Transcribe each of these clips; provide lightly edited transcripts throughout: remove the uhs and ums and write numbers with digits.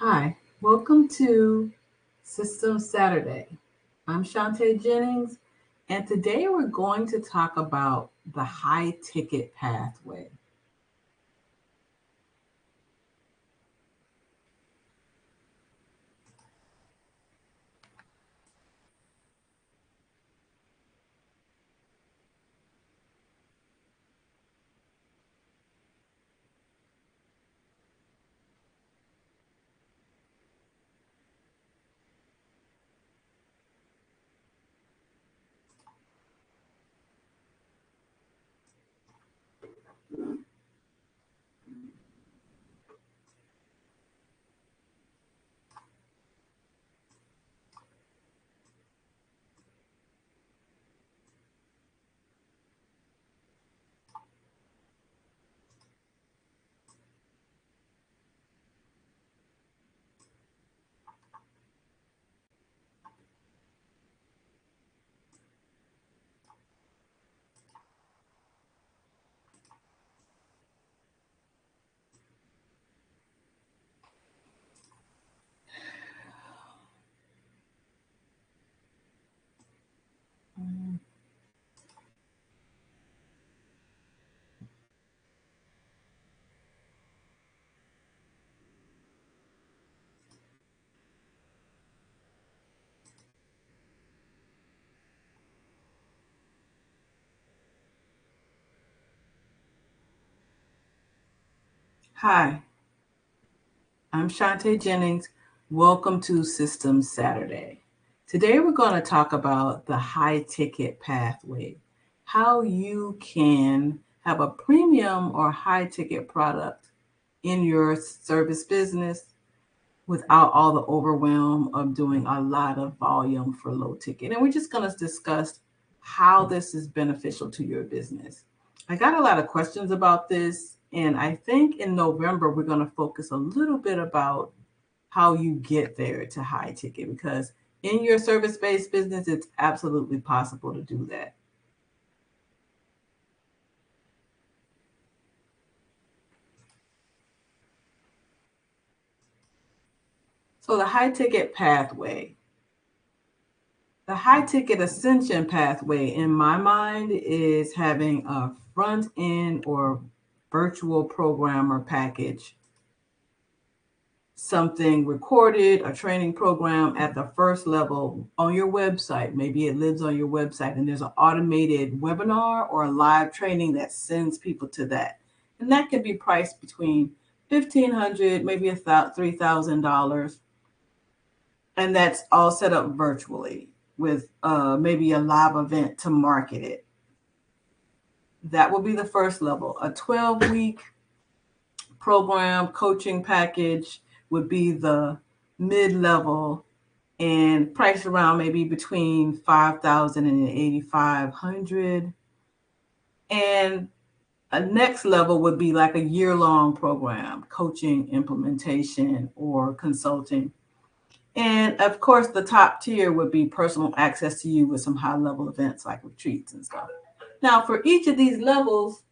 Hi, welcome to System Saturday. I'm Shantae Jennings, and today we're going to talk about the high ticket pathway. Hi, I'm Shantae Jennings. Welcome to System Saturday. Today we're going to talk about the high ticket pathway, how you can have a premium or high ticket product in your service business without all the overwhelm of doing a lot of volume for low ticket. And we're just going to discuss how this is beneficial to your business. I got a lot of questions about this, and I think in November we're going to focus a little bit about how you get there to high ticket because in your service based business, it's absolutely possible to do that. So, the high ticket pathway. The high ticket ascension pathway, in my mind, is having a front end or virtual program or package, something recorded, a training program at the first level on your website. Maybe it lives on your website and there's an automated webinar or a live training that sends people to that. And that can be priced between $1,500, maybe $3,000, and that's all set up virtually with maybe a live event to market it. That will be the first level. A 12-week program coaching package would be the mid-level and priced around maybe between 5,000 and 8,500. And a next level would be like a year-long program, coaching, implementation, or consulting. And of course, the top tier would be personal access to you with some high level events like retreats and stuff. Now, for each of these levels,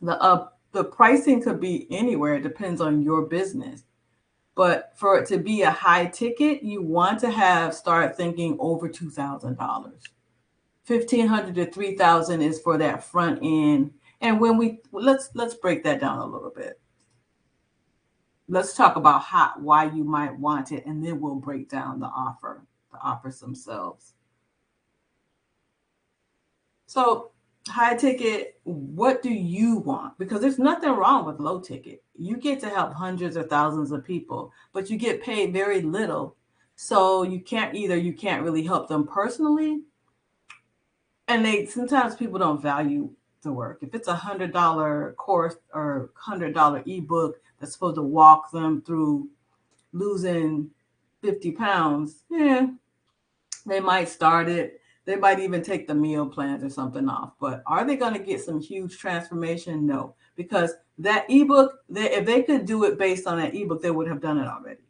the pricing could be anywhere. It depends on your business. But for it to be a high ticket, you want to have start thinking over $2,000. 1,500 to 3,000 is for that front end. And when we let's break that down a little bit. Let's talk about why you might want it, and then we'll break down the offers themselves. So, high ticket, what do you want? Because there's nothing wrong with low ticket. You get to help hundreds or thousands of people, but you get paid very little. So you can't really help them personally, and they sometimes people don't value the work. If it's $100 course or $100 ebook that's supposed to walk them through losing 50 pounds, yeah, they might start it. They might even take the meal plans or something off. But are they going to get some huge transformation? No, because that ebook, if they could do it based on that ebook, they would have done it already.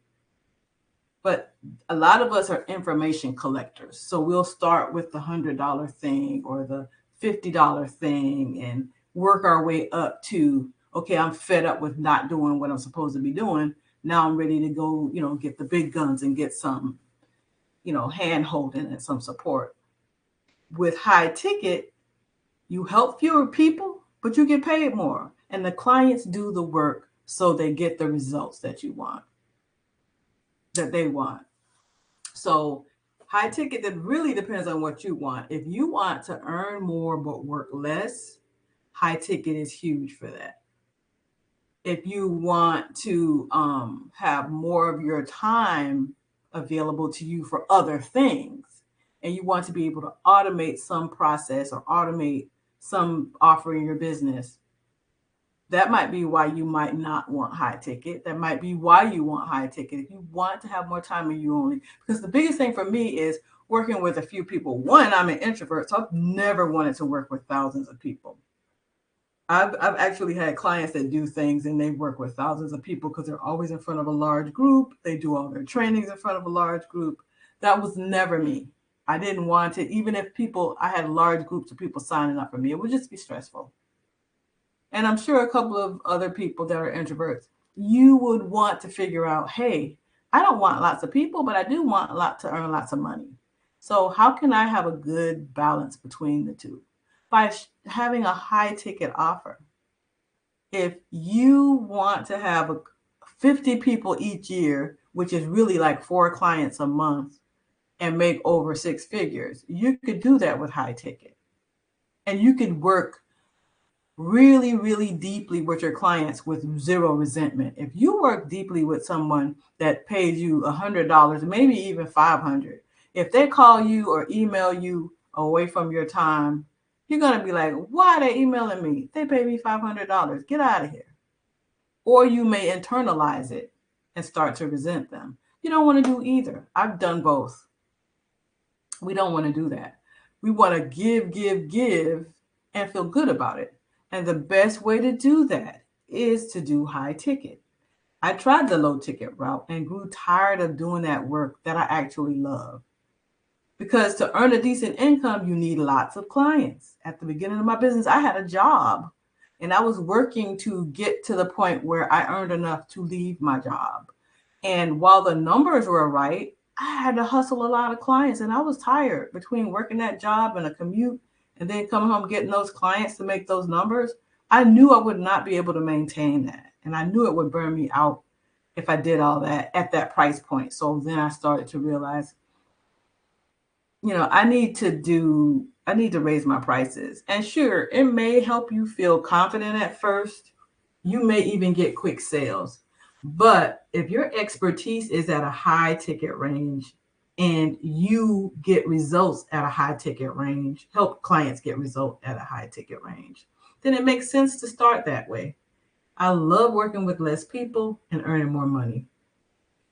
But a lot of us are information collectors. So we'll start with the $100 thing or the $50 thing and work our way up to, okay, I'm fed up with not doing what I'm supposed to be doing. Now I'm ready to go, get the big guns and get some, hand holding and some support. With high ticket, you help fewer people, but you get paid more. And the clients do the work so they get the results that they want. So high ticket, that really depends on what you want. If you want to earn more but work less, high ticket is huge for that. If you want to have more of your time available to you for other things, and you want to be able to automate some process or automate some offer in your business, that might be why you might not want high ticket. That might be why you want high ticket. If you want to have more time and you only, because the biggest thing for me is working with a few people. One, I'm an introvert, so I've never wanted to work with thousands of people. I've actually had clients that do things and they work with thousands of people because they're always in front of a large group. They do all their trainings in front of a large group. That was never me. I didn't want it. Even if I had large groups of people signing up for me, it would just be stressful. And I'm sure a couple of other people that are introverts, you would want to figure out, hey, I don't want lots of people, but I do want a lot to earn lots of money. So how can I have a good balance between the two? By having a high ticket offer. If you want to have 50 people each year, which is really like 4 clients a month, and make over 6 figures, you could do that with high ticket. And you could work really, really deeply with your clients with zero resentment. If you work deeply with someone that pays you $100, maybe even $500, if they call you or email you away from your time, you're going to be like, why are they emailing me? They pay me $500. Get out of here. Or you may internalize it and start to resent them. You don't want to do either. I've done both. We don't want to do that. We want to give, and feel good about it. And the best way to do that is to do high ticket. I tried the low ticket route and grew tired of doing that work that I actually love. Because to earn a decent income, you need lots of clients. At the beginning of my business, I had a job and I was working to get to the point where I earned enough to leave my job. And while the numbers were right, I had to hustle a lot of clients and I was tired between working that job and a commute and then coming home getting those clients to make those numbers. I knew I would not be able to maintain that. And I knew it would burn me out if I did all that at that price point. So then I started to realize, I need to raise my prices. And sure, it may help you feel confident at first. You may even get quick sales. But if your expertise is at a high ticket range and you get results at a high ticket range, help clients get results at a high ticket range, then it makes sense to start that way. I love working with less people and earning more money.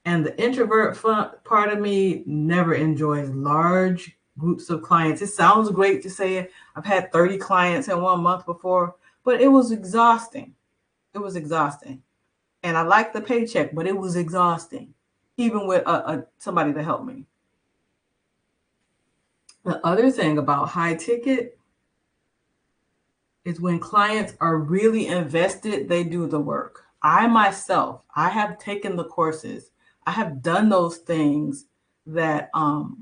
And the introvert part of me never enjoys large groups of clients. It sounds great to say it. I've had 30 clients in 1 month before, but it was exhausting. It was exhausting. And I liked the paycheck, but it was exhausting, even with somebody to help me. The other thing about high ticket is when clients are really invested, they do the work. I myself, I have taken the courses. I have done those things that, that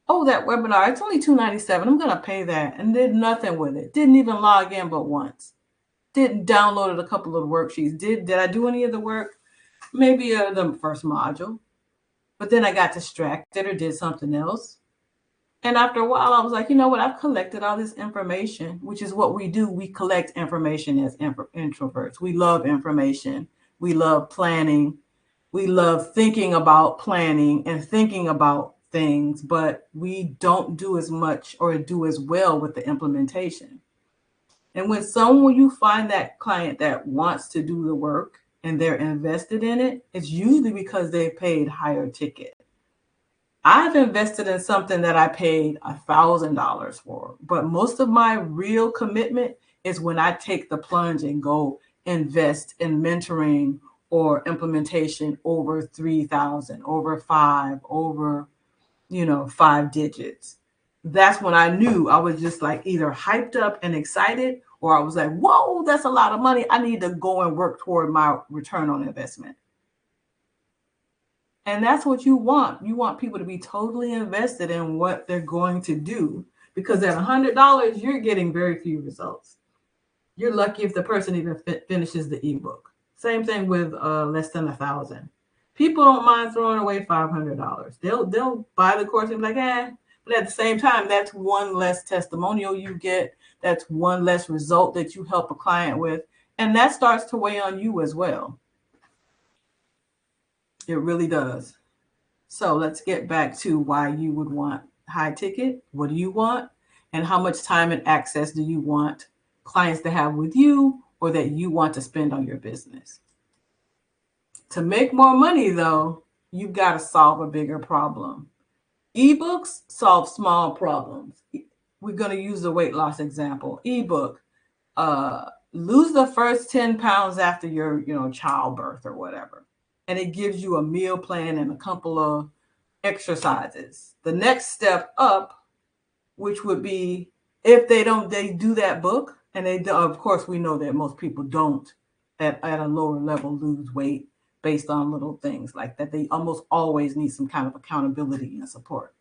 webinar, it's only $297. I'm going to pay that, and did nothing with it. Didn't even log in but once. Didn't download a couple of worksheets. Did I do any of the work? Maybe the first module. But then I got distracted or did something else. And after a while, I was like, you know what? I've collected all this information, which is what we do. We collect information as introverts. We love information. We love planning. We love thinking about planning and thinking about things, but we don't do as much or do as well with the implementation. And when you find that client that wants to do the work and they're invested in it, it's usually because they paid higher ticket. I've invested in something that I paid $1,000 for, but most of my real commitment is when I take the plunge and go invest in mentoring or implementation over 3,000, over 5, over 5 digits. That's when I knew I was just like either hyped up and excited, or I was like, whoa, that's a lot of money. I need to go and work toward my return on investment. And that's what you want. You want people to be totally invested in what they're going to do, because at $100, you're getting very few results. You're lucky if the person even finishes the ebook. Same thing with less than 1,000. People don't mind throwing away $500. They'll buy the course and be like, eh. But at the same time, that's one less testimonial you get. That's one less result that you help a client with, and that starts to weigh on you as well. It really does. So let's get back to why you would want high ticket. What do you want? And how much time and access do you want clients to have with you, or that you want to spend on your business? To make more money, though, you've got to solve a bigger problem. Ebooks solve small problems. We're going to use the weight loss example. Ebook, lose the first 10 pounds after your childbirth or whatever. And it gives you a meal plan and a couple of exercises. The next step up, which would be, if they do that book, and they do, of course, we know that most people don't at a lower level lose weight based on little things like that. They almost always need some kind of accountability and support.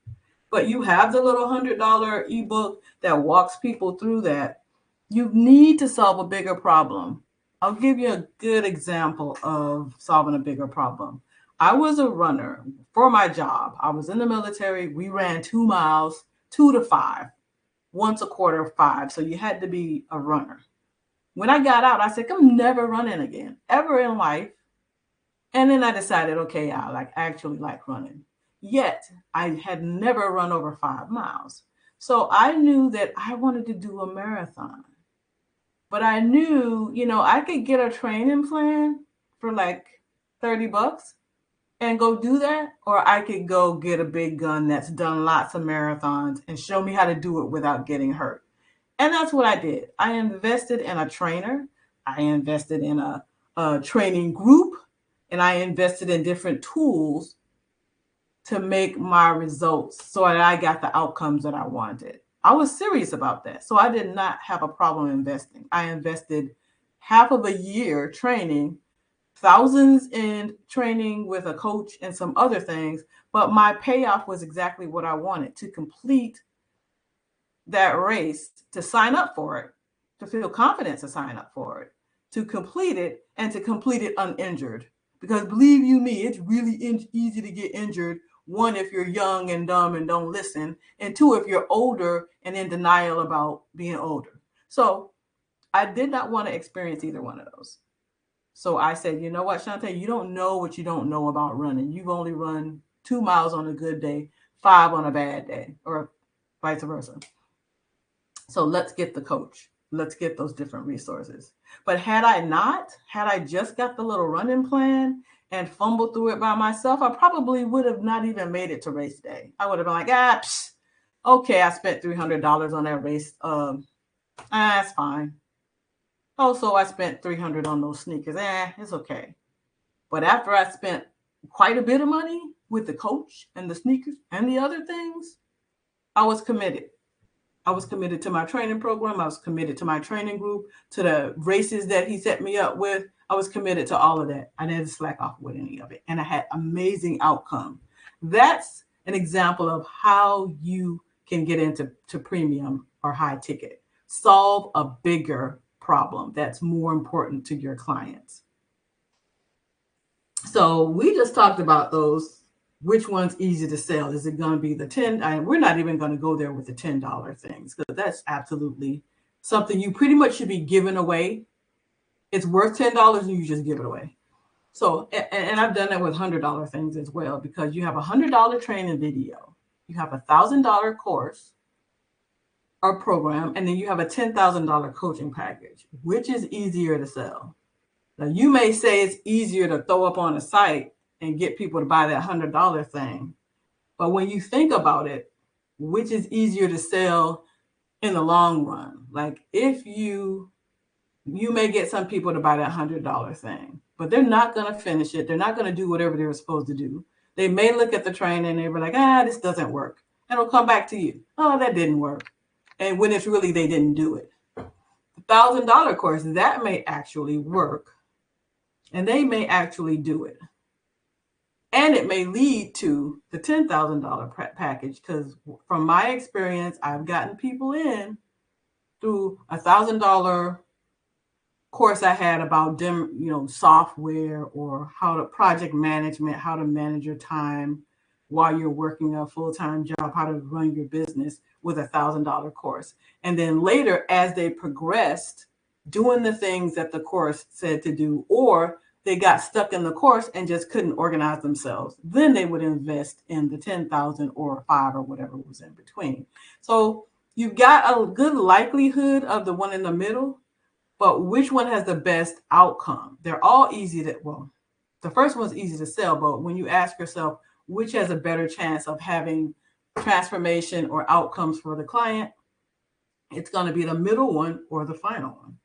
But you have the little $100 ebook that walks people through that. You need to solve a bigger problem. I'll give you a good example of solving a bigger problem. I was a runner for my job. I was in the military. We ran 2 miles, 2 to 5, once a quarter of 5. So you had to be a runner. When I got out, I said, I'm never running again, ever in life. And then I decided, okay, I actually like running. Yet I had never run over 5 miles. So I knew that I wanted to do a marathon. But I knew, I could get a training plan for like $30 and go do that. Or I could go get a big gun that's done lots of marathons and show me how to do it without getting hurt. And that's what I did. I invested in a trainer. I invested in a training group. And I invested in different tools to make my results so that I got the outcomes that I wanted. I was serious about that. So I did not have a problem investing. I invested half of a year training, thousands in training with a coach and some other things. But my payoff was exactly what I wanted: to complete that race, to sign up for it, to feel confident to sign up for it, to complete it, and to complete it uninjured. Because believe you me, it's really easy to get injured. One, if you're young and dumb and don't listen. And two, if you're older and in denial about being older. So I did not want to experience either one of those. So I said, you know what, Shantae, you don't know what you don't know about running. You've only run 2 miles on a good day, 5 on a bad day, or vice versa. So let's get the coach. Let's get those different resources. But had I just got the little running plan and fumbled through it by myself, I probably would have not even made it to race day. I would have been like, okay, I spent $300 on that race. That's fine. Also, I spent $300 on those sneakers. It's okay. But after I spent quite a bit of money with the coach and the sneakers and the other things, I was committed. I was committed to my training program. I was committed to my training group, to the races that he set me up with. I was committed to all of that. I didn't slack off with any of it. And I had amazing outcome. That's an example of how you can get into premium or high ticket. Solve a bigger problem that's more important to your clients. So we just talked about those. Which one's easy to sell? Is it going to be the 10? We're not even going to go there with the $10 things, because that's absolutely something you pretty much should be giving away. It's worth $10 and you just give it away. So, and I've done that with $100 things as well, because you have a $100 training video, you have a $1,000 course or program, and then you have a $10,000 coaching package. Which is easier to sell? Now, you may say it's easier to throw up on a site and get people to buy that $100 thing. But when you think about it, which is easier to sell in the long run? Like, if you may get some people to buy that $100 thing, but they're not going to finish it. They're not going to do whatever they were supposed to do. They may look at the training and they'll be like, this doesn't work. And it'll come back to you. Oh, that didn't work. And when it's really, they didn't do it. The $1,000 course, that may actually work and they may actually do it. And it may lead to the $10,000 package because from my experience, I've gotten people in through $1,000 course I had about software or how to project management, how to manage your time while you're working a full-time job, how to run your business with $1,000 course. And then later, as they progressed, doing the things that the course said to do, or they got stuck in the course and just couldn't organize themselves, then they would invest in the 10,000 or 5 or whatever was in between. So you've got a good likelihood of the one in the middle, but which one has the best outcome? They're all easy to, well, the first one's easy to sell, but when you ask yourself which has a better chance of having transformation or outcomes for the client, it's going to be the middle one or the final one.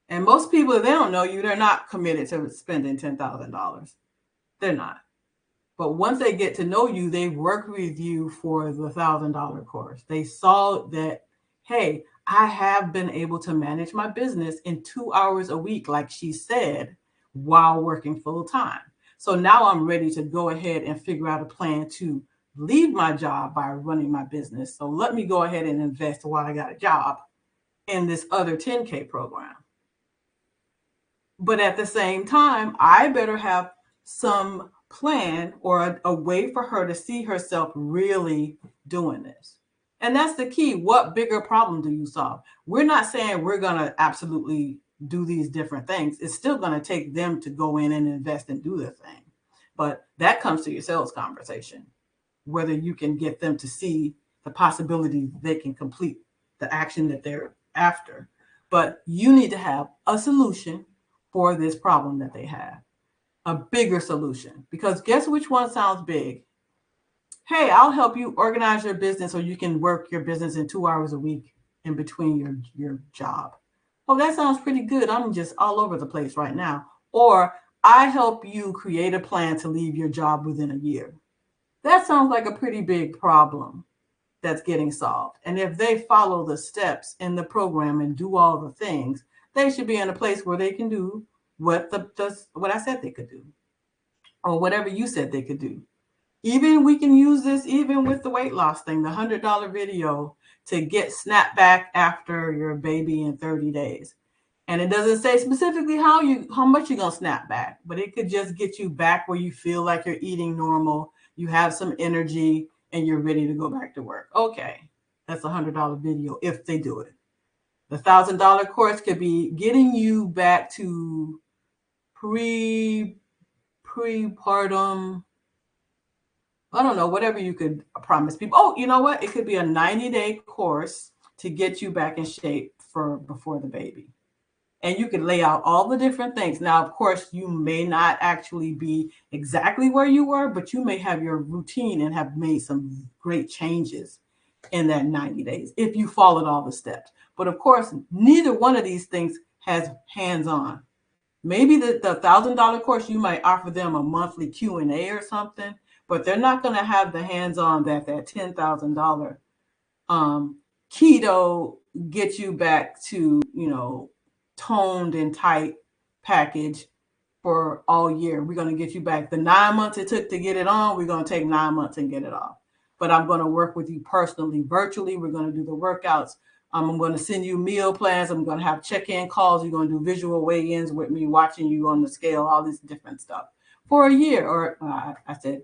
And most people, if they don't know you, they're not committed to spending $10,000. They're not. But once they get to know you, they work with you for the $1,000 course. They saw that, hey, I have been able to manage my business in 2 hours a week, like she said, while working full time. So now I'm ready to go ahead and figure out a plan to leave my job by running my business. So let me go ahead and invest while I got a job in this other 10K program. But at the same time, I better have some plan or a way for her to see herself really doing this. And that's the key. What bigger problem do you solve? We're not saying we're going to absolutely do these different things. It's still going to take them to go in and invest and do the thing. But that comes to your sales conversation, whether you can get them to see the possibility that they can complete the action that they're after. But you need to have a solution for this problem that they have, a bigger solution. Because guess which one sounds big? Hey, I'll help you organize your business so you can work your business in 2 hours a week in between your job. Oh, that sounds pretty good. I'm just all over the place right now. Or I help you create a plan to leave your job within a year. That sounds like a pretty big problem that's getting solved. And if they follow the steps in the program and do all the things, they should be in a place where they can do what I said they could do, or whatever you said they could do. Even we can use this even with the weight loss thing, the $100 video to get snapped back after your baby in 30 days. And it doesn't say specifically how much you're gonna snap back, but it could just get you back where you feel like you're eating normal, you have some energy, and you're ready to go back to work. Okay, that's a $100 video if they do it. The $1,000 course could be getting you back to prepartum, I don't know, whatever you could promise people. Oh, you know what? It could be a 90-day course to get you back in shape for before the baby. And you can lay out all the different things. Now, of course, you may not actually be exactly where you were, but you may have your routine and have made some great changes in that 90 days if you followed all the steps. But of course, neither one of these things has hands-on. Maybe the $1,000 course, you might offer them a monthly Q&A or something, but they're not going to have the hands-on that $10,000 keto get you back to, toned and tight package for all year. We're going to get you back. The 9 months it took to get it on, we're going to take 9 months and get it off. But I'm going to work with you personally, virtually. We're going to do the workouts. I'm going to send you meal plans. I'm going to have check-in calls. You're going to do visual weigh-ins with me, watching you on the scale, all this different stuff for a year. Or I said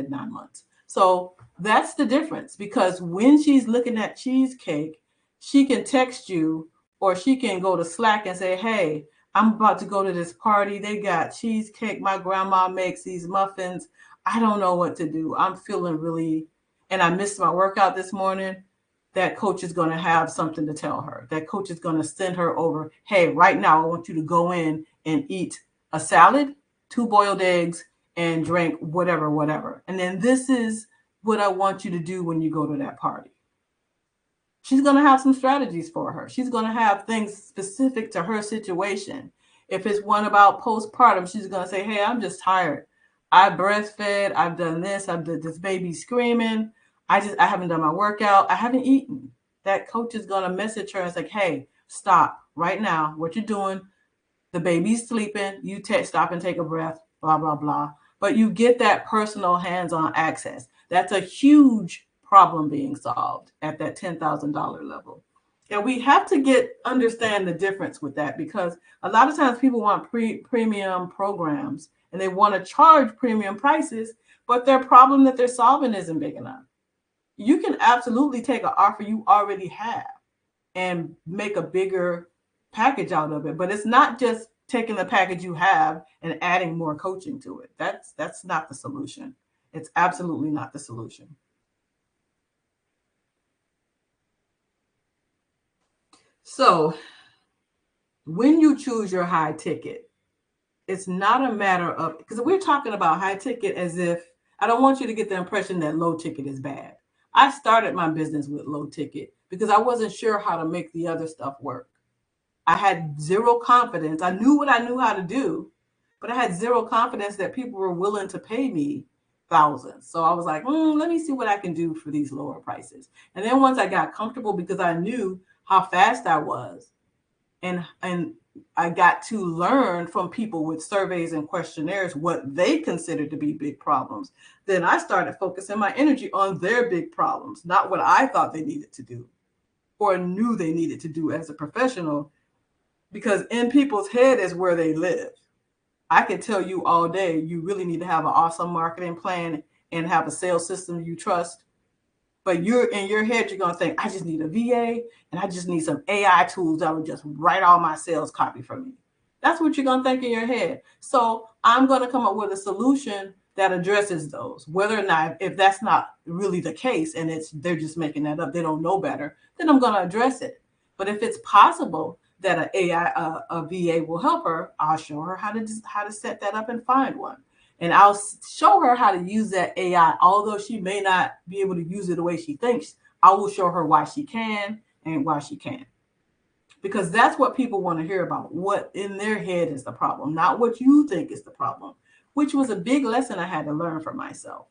9 months. So that's the difference, because when she's looking at cheesecake, she can text you or she can go to Slack and say, hey, I'm about to go to this party. They got cheesecake. My grandma makes these muffins. I don't know what to do. I'm feeling really, and I missed my workout this morning. That coach is going to have something to tell her. That coach is going to send her over, hey, right now I want you to go in and eat a salad, 2 boiled eggs, and drink whatever. And then this is what I want you to do when you go to that party. She's going to have some strategies for her. She's going to have things specific to her situation. If it's one about postpartum, she's going to say, hey, I'm just tired. I breastfed. I've done this. I've done this baby screaming. I haven't done my workout. I haven't eaten. That coach is going to message her and say, hey, Stop right now. What you're doing, the baby's sleeping, you stop and take a breath, blah, blah, blah. But you get that personal hands on access. That's a huge problem being solved at that $10,000 level. And we have to understand the difference with that, because a lot of times people want premium programs and they want to charge premium prices, but their problem that they're solving isn't big enough. You can absolutely take an offer you already have and make a bigger package out of it. But it's not just taking the package you have and adding more coaching to it. That's not the solution. It's absolutely not the solution. So when you choose your high ticket, it's not a matter of, because we're talking about high ticket as if, I don't want you to get the impression that low ticket is bad. I started my business with low ticket because I wasn't sure how to make the other stuff work. I had zero confidence. I knew what I knew how to do, but I had zero confidence that people were willing to pay me thousands. So I was like, let me see what I can do for these lower prices. And then once I got comfortable, because I knew how fast I was, and I got to learn from people with surveys and questionnaires what they considered to be big problems, then I started focusing my energy on their big problems, not what I thought they needed to do or knew they needed to do as a professional, because in people's head is where they live. I can tell you all day, you really need to have an awesome marketing plan and have a sales system you trust. But you're in your head, you're going to think, I just need a VA and I just need some AI tools that will just write all my sales copy for me. That's what you're going to think in your head. So I'm going to come up with a solution that addresses those. Whether or not, if that's not really the case and they're just making that up, they don't know better, then I'm going to address it. But if it's possible that an AI, a VA will help her, I'll show her how to set that up and find one. And I'll show her how to use that AI. Although she may not be able to use it the way she thinks, I will show her why she can and why she can't. Because that's what people want to hear about. What in their head is the problem, not what you think is the problem, which was a big lesson I had to learn for myself.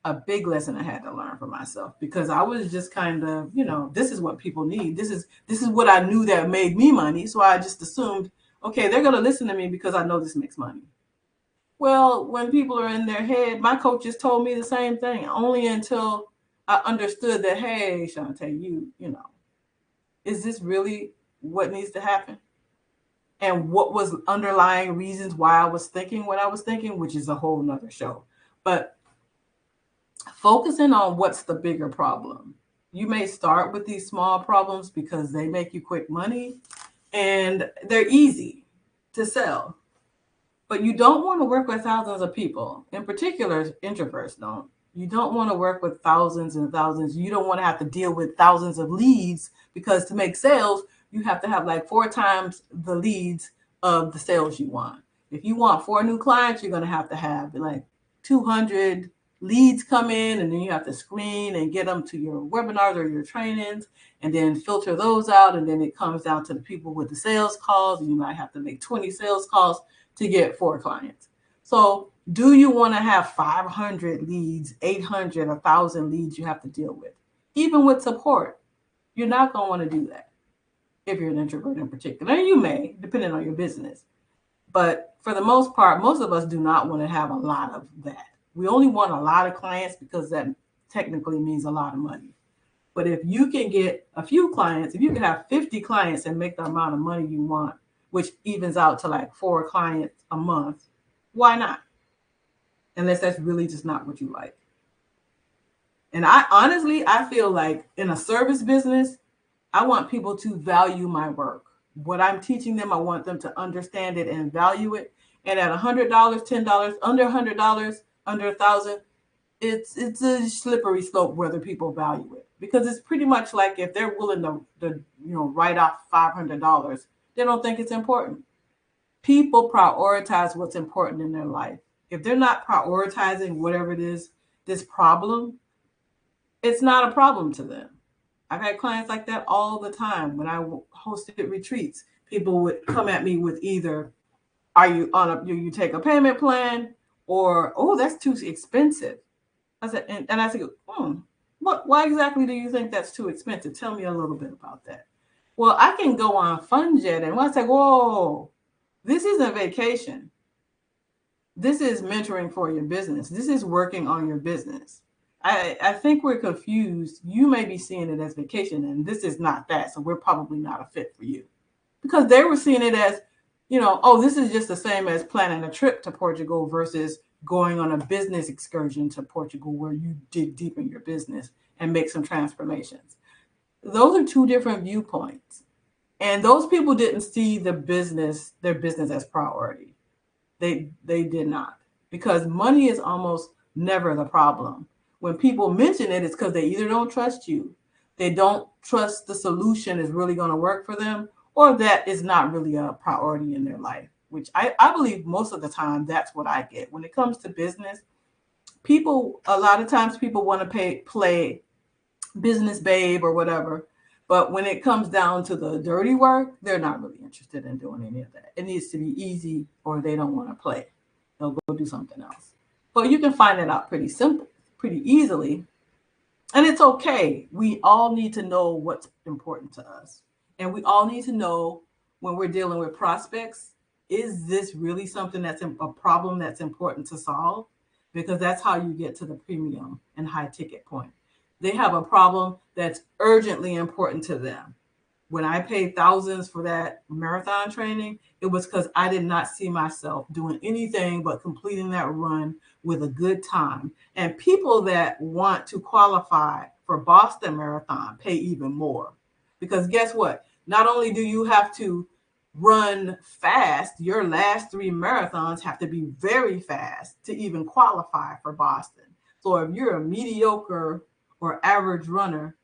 A big lesson I had to learn for myself, because I was just kind of, this is what people need. This is what I knew that made me money. So I just assumed, okay, they're going to listen to me because I know this makes money. Well, when people are in their head, my coaches told me the same thing, only until I understood that, hey, Shantae, is this really what needs to happen? And what was underlying reasons why I was thinking what I was thinking, which is a whole nother show. But focusing on what's the bigger problem. You may start with these small problems because they make you quick money and they're easy to sell. But you don't want to work with thousands of people. In particular, introverts don't. You don't want to work with thousands and thousands. You don't want to have to deal with thousands of leads, because to make sales, you have to have like 4 times the leads of the sales you want. If you want 4 new clients, you're going to have like 200 leads come in, and then you have to screen and get them to your webinars or your trainings, and then filter those out. And then it comes down to the people with the sales calls, and you might have to make 20 sales calls to get 4 clients. So do you want to have 500 leads, 800, 1,000 leads you have to deal with? Even with support, you're not going to want to do that if you're an introvert in particular. And you may, depending on your business. But for the most part, most of us do not want to have a lot of that. We only want a lot of clients because that technically means a lot of money. But if you can get a few clients, if you can have 50 clients and make the amount of money you want, which evens out to like 4 clients a month, why not? Unless that's really just not what you like. And I feel like in a service business, I want people to value my work. What I'm teaching them, I want them to understand it and value it. And at $100, $10, under $100, under 1,000, it's a slippery slope whether people value it, because it's pretty much like if they're willing to write off $500, they don't think it's important. People prioritize what's important in their life. If they're not prioritizing whatever it is, this problem, it's not a problem to them. I've had clients like that all the time. When I hosted retreats, people would come at me with either, are you you take a payment plan, or, oh, that's too expensive. I said, and I said, why exactly do you think that's too expensive? Tell me a little bit about that. Well, I can go on FunJet and I say, whoa, this isn't vacation. This is mentoring for your business. This is working on your business. I think we're confused. You may be seeing it as vacation, and this is not that. So we're probably not a fit for you because they were seeing it as, oh, this is just the same as planning a trip to Portugal versus going on a business excursion to Portugal where you dig deep in your business and make some transformations. Those are two different viewpoints. And those people didn't see their business as priority. They did not, because money is almost never the problem. When people mention it, it's because they either don't trust you, they don't trust the solution is really going to work for them, or that is not really a priority in their life, which I believe most of the time that's what I get. When it comes to business, people, a lot of times people want to play business babe or whatever. But when it comes down to the dirty work, they're not really interested in doing any of that. It needs to be easy, or they don't want to play. They'll go do something else. But you can find it out pretty simple, pretty easily. And it's okay. We all need to know what's important to us. And we all need to know when we're dealing with prospects, is this really something that's a problem that's important to solve? Because that's how you get to the premium and high ticket point. They have a problem that's urgently important to them. When I paid thousands for that marathon training, it was because I did not see myself doing anything but completing that run with a good time. And people that want to qualify for Boston Marathon pay even more. Because guess what? Not only do you have to run fast, your last three marathons have to be very fast to even qualify for Boston. So if you're a mediocre or average runner,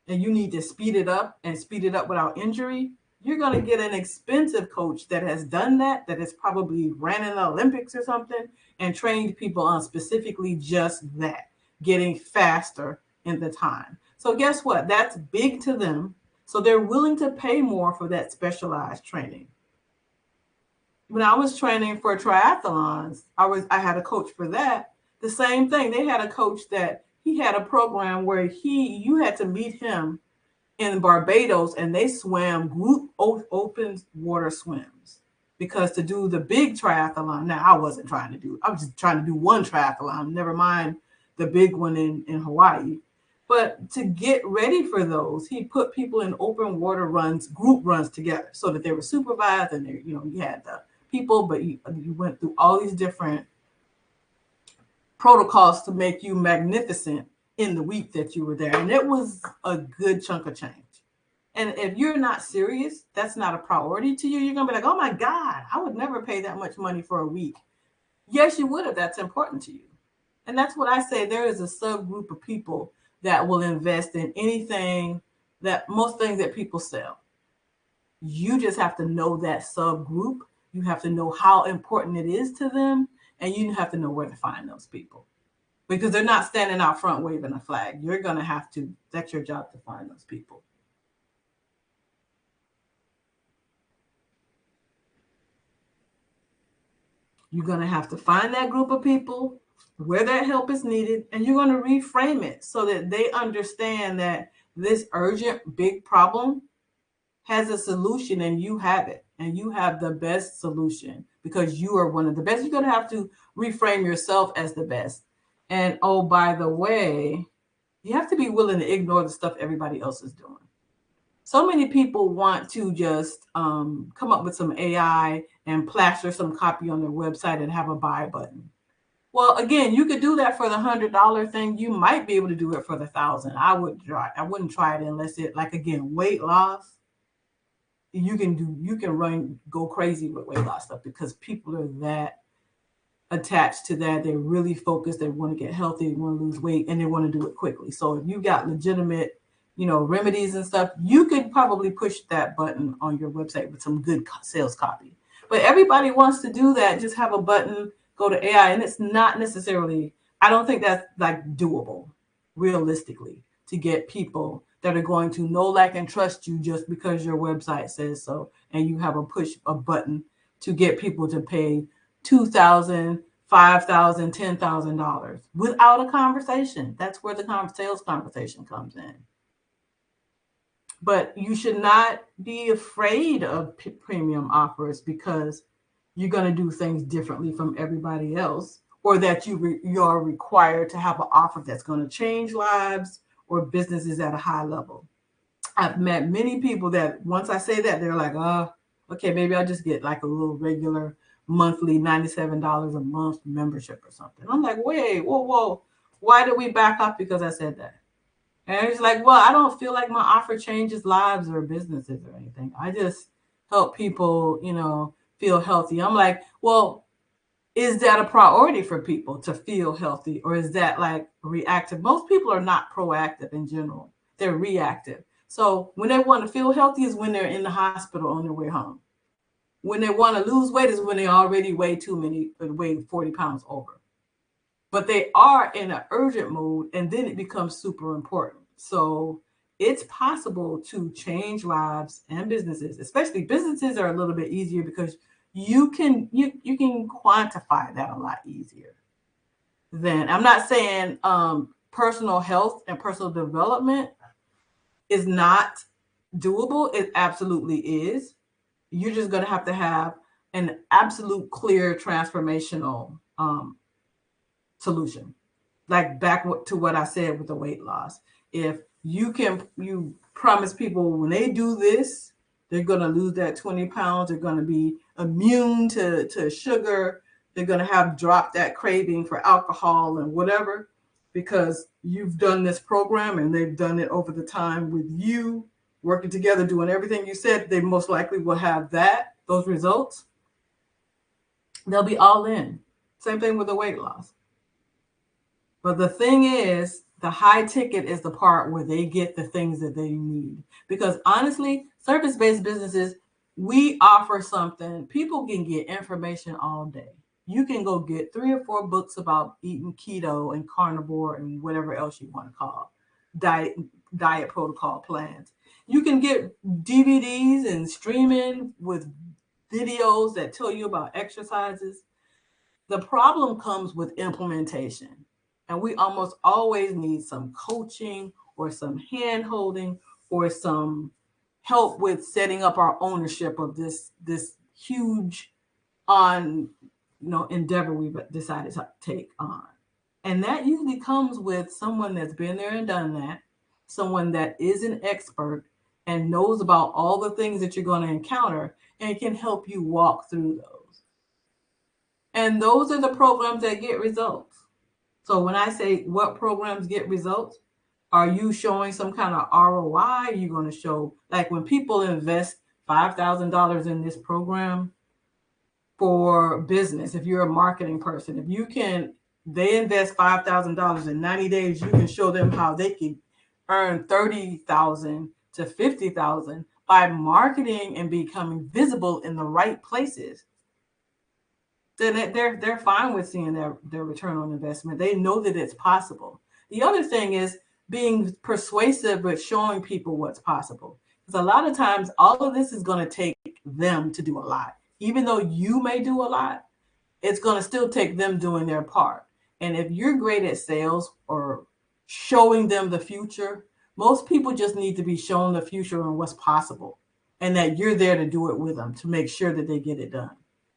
and you need to speed it up and speed it up without injury, you're going to get an expensive coach that has done that, that has probably ran in the Olympics or something and trained people on specifically just that, getting faster in the time. So guess what? That's big to them. So they're willing to pay more for that specialized training. When I was training for triathlons, I had a coach for that. The same thing. They had a coach that he had a program where you had to meet him in Barbados, and they swam group open water swims, because to do the big triathlon. Now I was just trying to do one triathlon, never mind the big one in Hawaii. But to get ready for those, he put people in open water runs, group runs together, so that they were supervised, and you had the people, but you went through all these different protocols to make you magnificent in the week that you were there. And it was a good chunk of change. And if you're not serious, that's not a priority to you. You're going to be like, oh my God, I would never pay that much money for a week. Yes, you would if that's important to you. And that's what I say. There is a subgroup of people that will invest in anything, that most things that people sell. You just have to know that subgroup. You have to know how important it is to them. And you have to know where to find those people, because they're not standing out front waving a flag. You're going to have to, that's your job, to find those people. You're going to have to find that group of people where that help is needed, and you're going to reframe it so that they understand that this urgent big problem has a solution, and you have it, and you have the best solution because you are one of the best. You're going to have to reframe yourself as the best. And oh, by the way, you have to be willing to ignore the stuff everybody else is doing. So many people want to just come up with some AI and plaster some copy on their website and have a buy button. Well, again, you could do that for the $100 thing. You might be able to do it for the 1,000. I wouldn't try it unless it, like, again, weight loss. You can go crazy with weight loss stuff, because people are that attached to that. They're really focused. They want to get healthy, they want to lose weight, and they want to do it quickly. So if you got legitimate, remedies and stuff, you could probably push that button on your website with some good sales copy. But everybody wants to do that. Just have a button, go to AI, and it's not necessarily, I don't think that's like doable realistically, to get people that are going to know, like, and trust you just because your website says so, and you have a button to get people to pay $2,000, $5,000, $10,000 without a conversation. That's where the sales conversation comes in. But you should not be afraid of premium offers because you're going to do things differently from everybody else, or that you're required to have an offer that's going to change lives or businesses at a high level. I've met many people that once I say that, they're like, oh, okay, maybe I'll just get like a little regular monthly $97 a month membership or something. I'm like, wait, whoa, whoa. Why did we back up because I said that? And it's like, well, I don't feel like my offer changes lives or businesses or anything. I just help people, feel healthy. I'm like, well, is that a priority for people to feel healthy, or is that like reactive? Most people are not proactive in general, they're reactive. So when they want to feel healthy is when they're in the hospital on their way home. When they want to lose weight is when they already weigh 40 pounds over. But they are in an urgent mode, and then it becomes super important. So it's possible to change lives and businesses. Especially businesses are a little bit easier because you can quantify that a lot easier. Then I'm not saying personal health and personal development is not doable. It absolutely is. You're just going to have an absolute clear transformational solution. Like back to what I said with the weight loss. If you promise people when they do this, they're going to lose that 20 pounds. They're going to be immune to sugar. They're going to have dropped that craving for alcohol and whatever, because you've done this program and they've done it over the time with you working together, doing everything you said. They most likely will have those results. They'll be all in. Same thing with the weight loss. But the thing is, the high ticket is the part where they get the things that they need. Because honestly, service based businesses, we offer something. People can get information all day. You can go get 3 or 4 books about eating keto and carnivore and whatever else you want to call diet protocol plans. You can get DVDs and streaming with videos that tell you about exercises. The problem comes with implementation. And we almost always need some coaching or some hand holding or some help with setting up our ownership of this huge on endeavor we've decided to take on. And that usually comes with someone that's been there and done that, someone that is an expert and knows about all the things that you're going to encounter and can help you walk through those. And those are the programs that get results. So when I say what programs get results, are you showing some kind of ROI? Are you going to show, like when people invest $5,000 in this program for business, if you're a marketing person, they invest $5,000 in 90 days, you can show them how they can earn 30,000 to 50,000 by marketing and becoming visible in the right places. Then they're fine with seeing their return on investment. They know that it's possible. The other thing is being persuasive but showing people what's possible. Because a lot of times all of this is going to take them to do a lot. Even though you may do a lot, it's going to still take them doing their part. And if you're great at sales or showing them the future, most people just need to be shown the future and what's possible, and that you're there to do it with them to make sure that they get it done.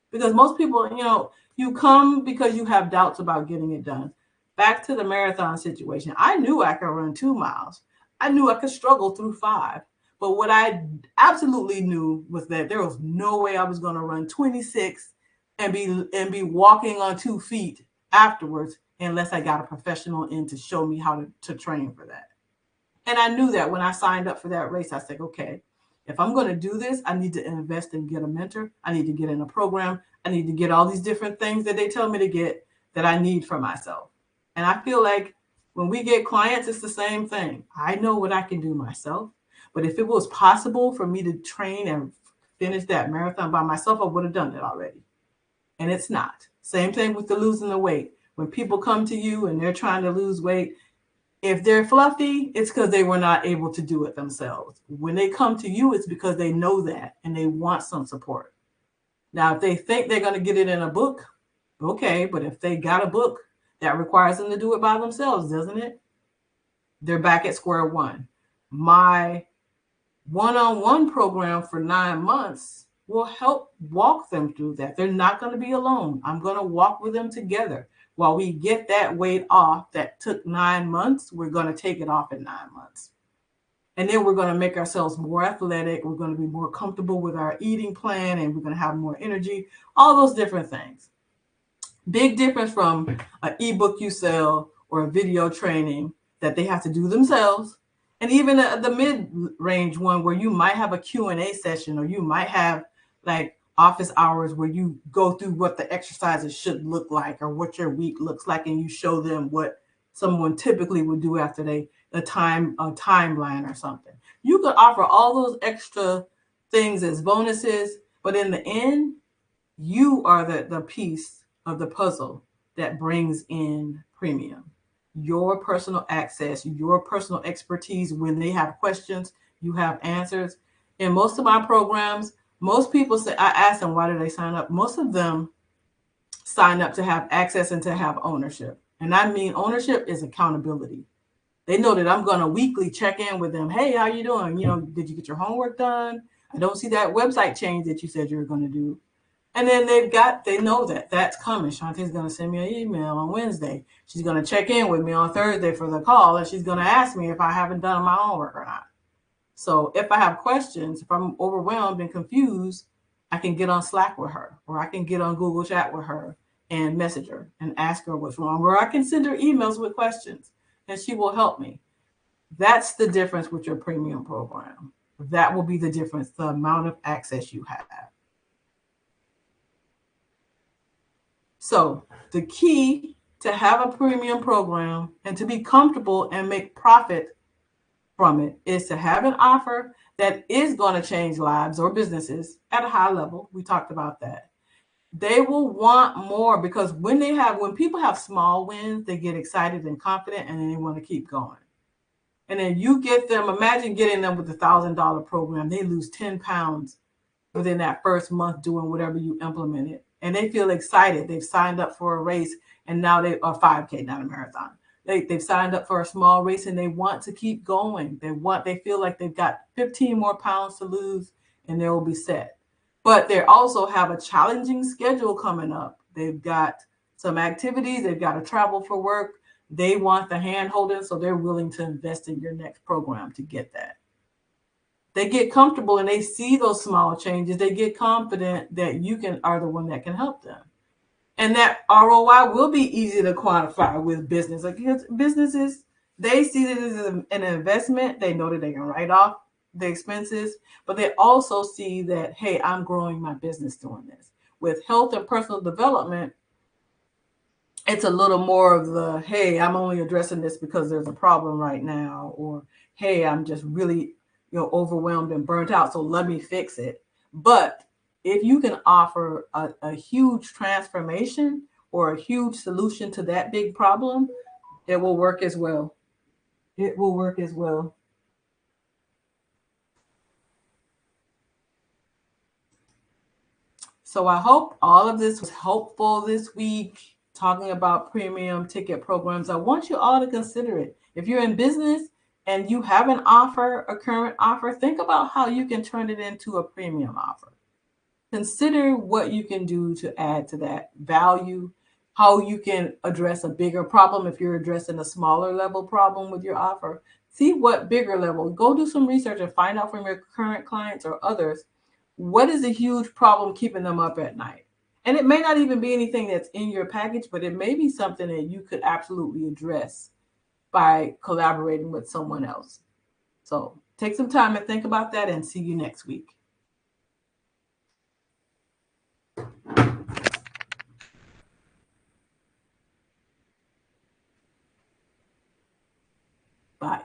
Because most people, you come because you have doubts about getting it done. Back to the marathon situation. I knew I could run 2 miles. I knew I could struggle through 5. But what I absolutely knew was that there was no way I was going to run 26 and be walking on 2 feet afterwards unless I got a professional in to show me how to train for that. And I knew that when I signed up for that race. I said, okay, if I'm going to do this, I need to invest and get a mentor. I need to get in a program. I need to get all these different things that they tell me to get that I need for myself. And I feel like when we get clients, it's the same thing. I know what I can do myself. But if it was possible for me to train and finish that marathon by myself, I would have done it already. And it's not. Same thing with the losing the weight. When people come to you and they're trying to lose weight, if they're fluffy, it's because they were not able to do it themselves. When they come to you, it's because they know that and they want some support. Now, if they think they're going to get it in a book, okay. But if they got a book, that requires them to do it by themselves, doesn't it? They're back at square one. My One-on-one program for 9 months will help walk them through that. They're not going to be alone. I'm going to walk with them together. While we get that weight off that took 9 months, we're going to take it off in 9 months. And then we're going to make ourselves more athletic. We're going to be more comfortable with our eating plan, and we're going to have more energy, all those different things. Big difference from an ebook you sell or a video training that they have to do themselves. And even the mid-range one where you might have a Q&A session, or you might have like office hours where you go through what the exercises should look like or what your week looks like, and you show them what someone typically would do after a timeline or something. You could offer all those extra things as bonuses, but in the end, you are the piece of the puzzle that brings in premium. Your personal access, your personal expertise. When they have questions, you have answers. In most of my programs, most people say, I ask them, why do they sign up? Most of them sign up to have access and to have ownership. And I mean, ownership is accountability. They know that I'm going to weekly check in with them. Hey, how you doing? Did you get your homework done? I don't see that website change that you said you were going to do. And then they know that that's coming. Shantae's going to send me an email on Wednesday. She's going to check in with me on Thursday for the call, and she's going to ask me if I haven't done my homework or not. So if I have questions, if I'm overwhelmed and confused, I can get on Slack with her, or I can get on Google Chat with her and message her and ask her what's wrong, or I can send her emails with questions, and she will help me. That's the difference with your premium program. That will be the difference, the amount of access you have. So the key to have a premium program and to be comfortable and make profit from it is to have an offer that is going to change lives or businesses at a high level. We talked about that. They will want more, because when people have small wins, they get excited and confident, and then they want to keep going. And then you get them, imagine getting them with $1,000 program. They lose 10 pounds within that first month doing whatever you implemented. And they feel excited. They've signed up for a race, and now they are 5K, not a marathon. They've signed up for a small race, and they want to keep going. They feel like they've got 15 more pounds to lose, and they will be set. But they also have a challenging schedule coming up. They've got some activities. They've got to travel for work. They want the hand holding, so they're willing to invest in your next program to get that. They get comfortable and they see those small changes. They get confident that you are the one that can help them. And that ROI will be easy to quantify with business. Like businesses, they see this as an investment. They know that they can write off the expenses, but they also see that, hey, I'm growing my business doing this. With health and personal development, it's a little more of the, hey, I'm only addressing this because there's a problem right now, or hey, I'm just really overwhelmed and burnt out, so let me fix it. But if you can offer a huge transformation or a huge solution to that big problem, it will work as well. It will work as well. So I hope all of this was helpful this week, talking about premium ticket programs. I want you all to consider it. If you're in business and you have an offer, a current offer, think about how you can turn it into a premium offer. Consider what you can do to add to that value, how you can address a bigger problem if you're addressing a smaller level problem with your offer. See what bigger level. Go do some research and find out from your current clients or others, what is a huge problem keeping them up at night? And it may not even be anything that's in your package, but it may be something that you could absolutely address by collaborating with someone else. So take some time and think about that, and see you next week. Bye.